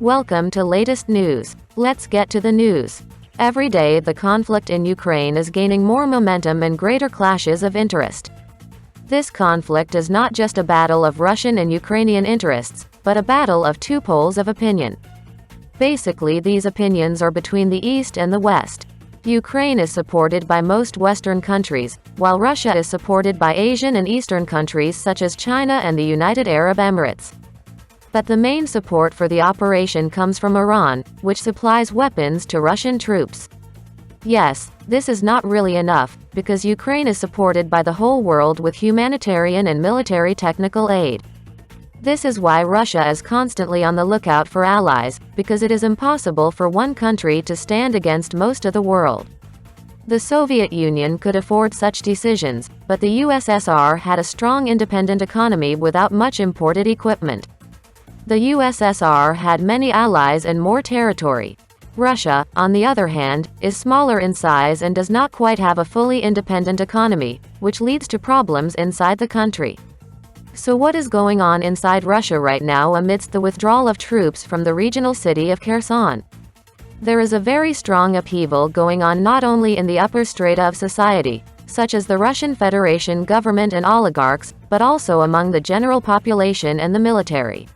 Welcome to latest news. Let's get to the news. Every day, the conflict in Ukraine is gaining more momentum and greater clashes of interest. This conflict is not just a battle of Russian and Ukrainian interests, but a battle of two poles of opinion. Basically, these opinions are between the East and the West. Ukraine is supported by most Western countries, while Russia is supported by Asian and Eastern countries such as China and the United Arab Emirates. But the main support for the operation comes from Iran, which supplies weapons to Russian troops. Yes, this is not really enough, because Ukraine is supported by the whole world with humanitarian and military technical aid. This is why Russia is constantly on the lookout for allies, because it is impossible for one country to stand against most of the world. The Soviet Union could afford such decisions, but the USSR had a strong independent economy without much imported equipment. The USSR had many allies and more territory. Russia, on the other hand, is smaller in size and does not quite have a fully independent economy, which leads to problems inside the country. So what is going on inside Russia right now amidst the withdrawal of troops from the regional city of Kherson? There is a very strong upheaval going on not only in the upper strata of society, such as the Russian Federation government and oligarchs, but also among the general population and the military.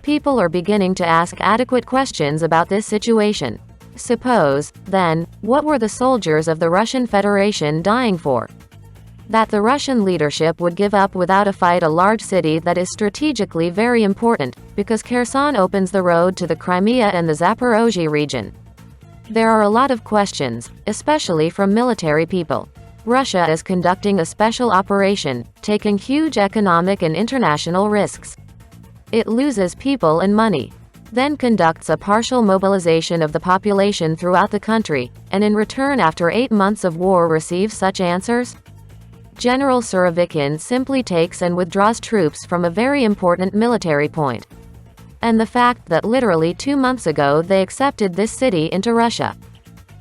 People are beginning to ask adequate questions about this situation. Suppose, then, what were the soldiers of the Russian Federation dying for? That the Russian leadership would give up without a fight a large city that is strategically very important, because Kherson opens the road to the Crimea and the Zaporozhye region. There are a lot of questions, especially from military people. Russia is conducting a special operation, taking huge economic and international risks. It loses people and money, then conducts a partial mobilization of the population throughout the country, and in return after 8 months of war receives such answers? General Surovikin simply takes and withdraws troops from a very important military point. And the fact that literally 2 months ago they accepted this city into Russia.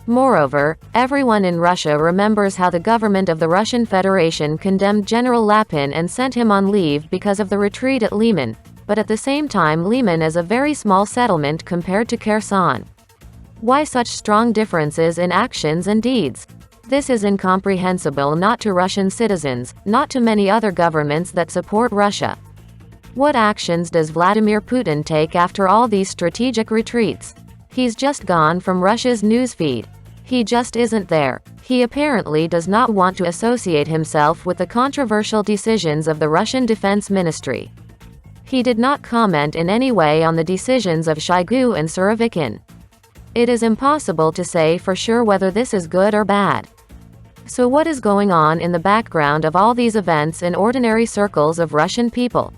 Moreover, everyone in Russia remembers how the government of the Russian Federation condemned General Lapin and sent him on leave because of the retreat at Liman. But at the same time, Liman is a very small settlement compared to Kherson. Why such strong differences in actions and deeds? This is incomprehensible not to Russian citizens, not to many other governments that support Russia. What actions does Vladimir Putin take after all these strategic retreats? He's just gone from Russia's newsfeed. He just isn't there. He apparently does not want to associate himself with the controversial decisions of the Russian Defense Ministry. He did not comment in any way on the decisions of Shoigu and Surovikin. It is impossible to say for sure whether this is good or bad. So what is going on in the background of all these events in ordinary circles of Russian people?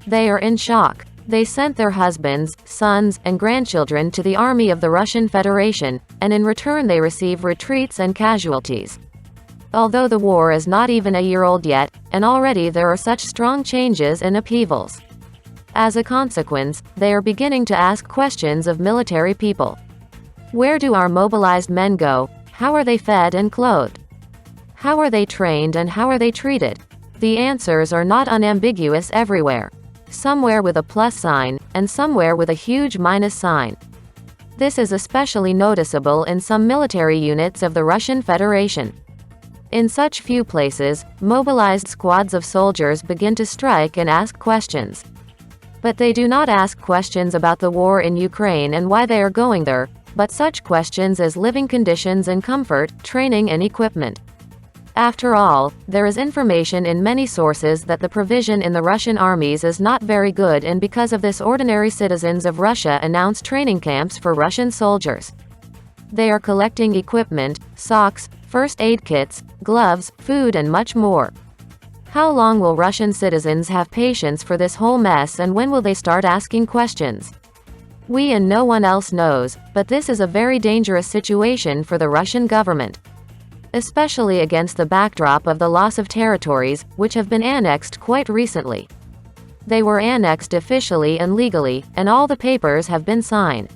They are in shock. They sent their husbands, sons, and grandchildren to the army of the Russian Federation, and in return they receive retreats and casualties. Although the war is not even a year old yet, and already there are such strong changes and upheavals. As a consequence, they are beginning to ask questions of military people. Where do our mobilized men go? How are they fed and clothed? How are they trained and how are they treated? The answers are not unambiguous everywhere. Somewhere with a plus sign, and somewhere with a huge minus sign. This is especially noticeable in some military units of the Russian Federation. In such few places, mobilized squads of soldiers begin to strike and ask questions. But they do not ask questions about the war in Ukraine and why they are going there, but such questions as living conditions and comfort, training and equipment. After all, there is information in many sources that the provision in the Russian armies is not very good, and because of this ordinary citizens of Russia announce training camps for Russian soldiers. They are collecting equipment, socks, first aid kits, gloves, food and much more. How long will Russian citizens have patience for this whole mess, and when will they start asking questions? We and no one else knows, but this is a very dangerous situation for the Russian government. Especially against the backdrop of the loss of territories, which have been annexed quite recently. They were annexed officially and legally, and all the papers have been signed.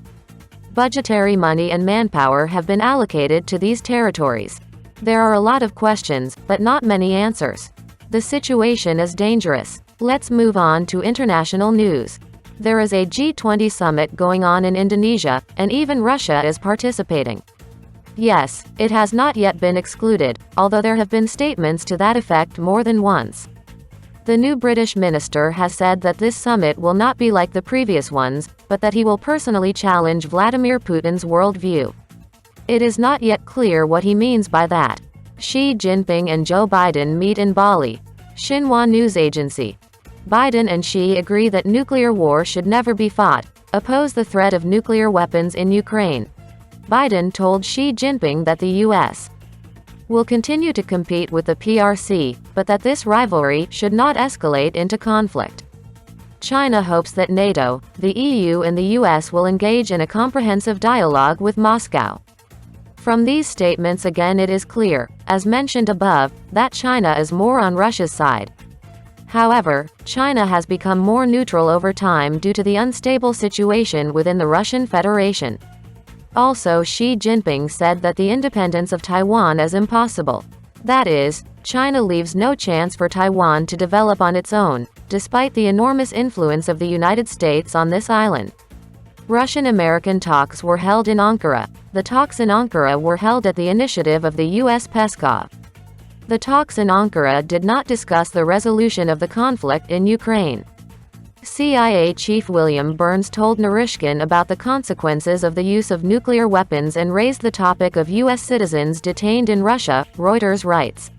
Budgetary money and manpower have been allocated to these territories. There are a lot of questions, but not many answers. The situation is dangerous. Let's move on to international news. There is a G20 summit going on in Indonesia, and even Russia is participating. Yes, it has not yet been excluded, although there have been statements to that effect more than once. The new British minister has said that this summit will not be like the previous ones, but that he will personally challenge Vladimir Putin's worldview. It is not yet clear what he means by that. Xi Jinping and Joe Biden meet in Bali. Xinhua news agency. Biden and Xi agree that nuclear war should never be fought, oppose the threat of nuclear weapons in Ukraine. Biden told Xi Jinping that the U.S. will continue to compete with the PRC, but that this rivalry should not escalate into conflict. China hopes that NATO, the EU and the US will engage in a comprehensive dialogue with Moscow. From these statements again it is clear, as mentioned above, that China is more on Russia's side. However, China has become more neutral over time due to the unstable situation within the Russian Federation. Also, Xi Jinping said that the independence of Taiwan is impossible. That is, China leaves no chance for Taiwan to develop on its own, despite the enormous influence of the United States on this island. Russian-American talks were held in Ankara. The talks in Ankara were held at the initiative of the U.S. Peskov. The talks in Ankara did not discuss the resolution of the conflict in Ukraine. CIA Chief William Burns told Naryshkin about the consequences of the use of nuclear weapons and raised the topic of U.S. citizens detained in Russia, Reuters writes.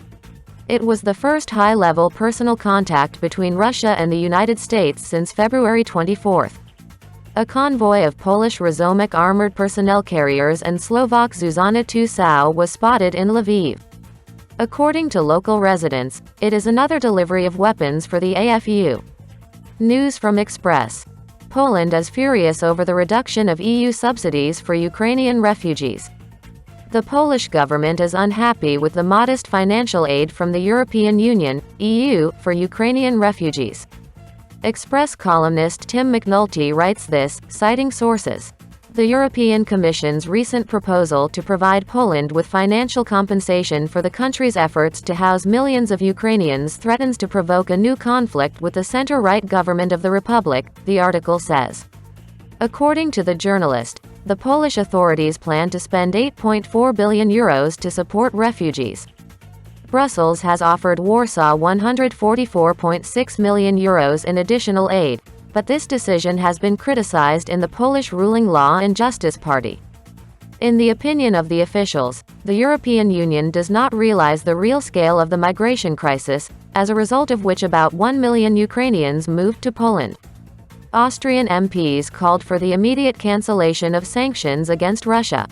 It was the first high-level personal contact between Russia and the United States since February 24. A convoy of Polish Rozumek armored personnel carriers and Slovak Zuzana II was spotted in Lviv. According to local residents, it is another delivery of weapons for the AFU. News from Express. Poland is furious over the reduction of EU subsidies for Ukrainian refugees. The Polish government is unhappy with the modest financial aid from the European Union, EU, for Ukrainian refugees. Express columnist Tim McNulty writes this, citing sources. The European Commission's recent proposal to provide Poland with financial compensation for the country's efforts to house millions of Ukrainians threatens to provoke a new conflict with the center-right government of the Republic, the article says. According to the journalist, the Polish authorities plan to spend €8.4 billion to support refugees. Brussels has offered Warsaw €144.6 million in additional aid, but this decision has been criticized in the Polish ruling Law and Justice Party. In the opinion of the officials, the European Union does not realize the real scale of the migration crisis, as a result of which about 1 million Ukrainians moved to Poland. Austrian MPs called for the immediate cancellation of sanctions against Russia.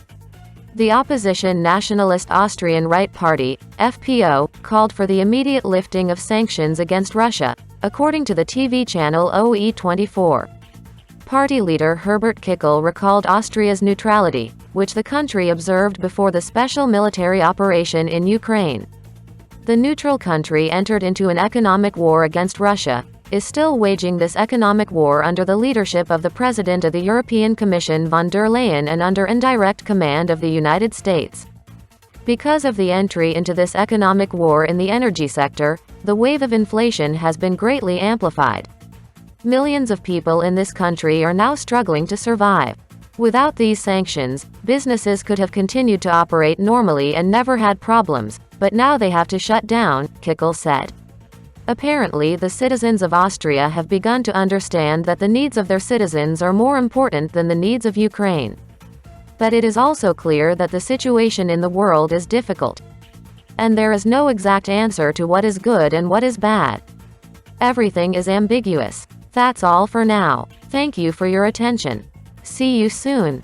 The opposition Nationalist Austrian Right Party, FPO, called for the immediate lifting of sanctions against Russia, according to the TV channel OE24. Party leader Herbert Kickl recalled Austria's neutrality, which the country observed before the special military operation in Ukraine. The neutral country entered into an economic war against Russia, is still waging this economic war under the leadership of the President of the European Commission von der Leyen and under indirect command of the United States. Because of the entry into this economic war in the energy sector, the wave of inflation has been greatly amplified. Millions of people in this country are now struggling to survive. Without these sanctions, businesses could have continued to operate normally and never had problems, but now they have to shut down, Kickl said. Apparently, the citizens of Austria have begun to understand that the needs of their citizens are more important than the needs of Ukraine. But it is also clear that the situation in the world is difficult. And there is no exact answer to what is good and what is bad. Everything is ambiguous. That's all for now. Thank you for your attention. See you soon.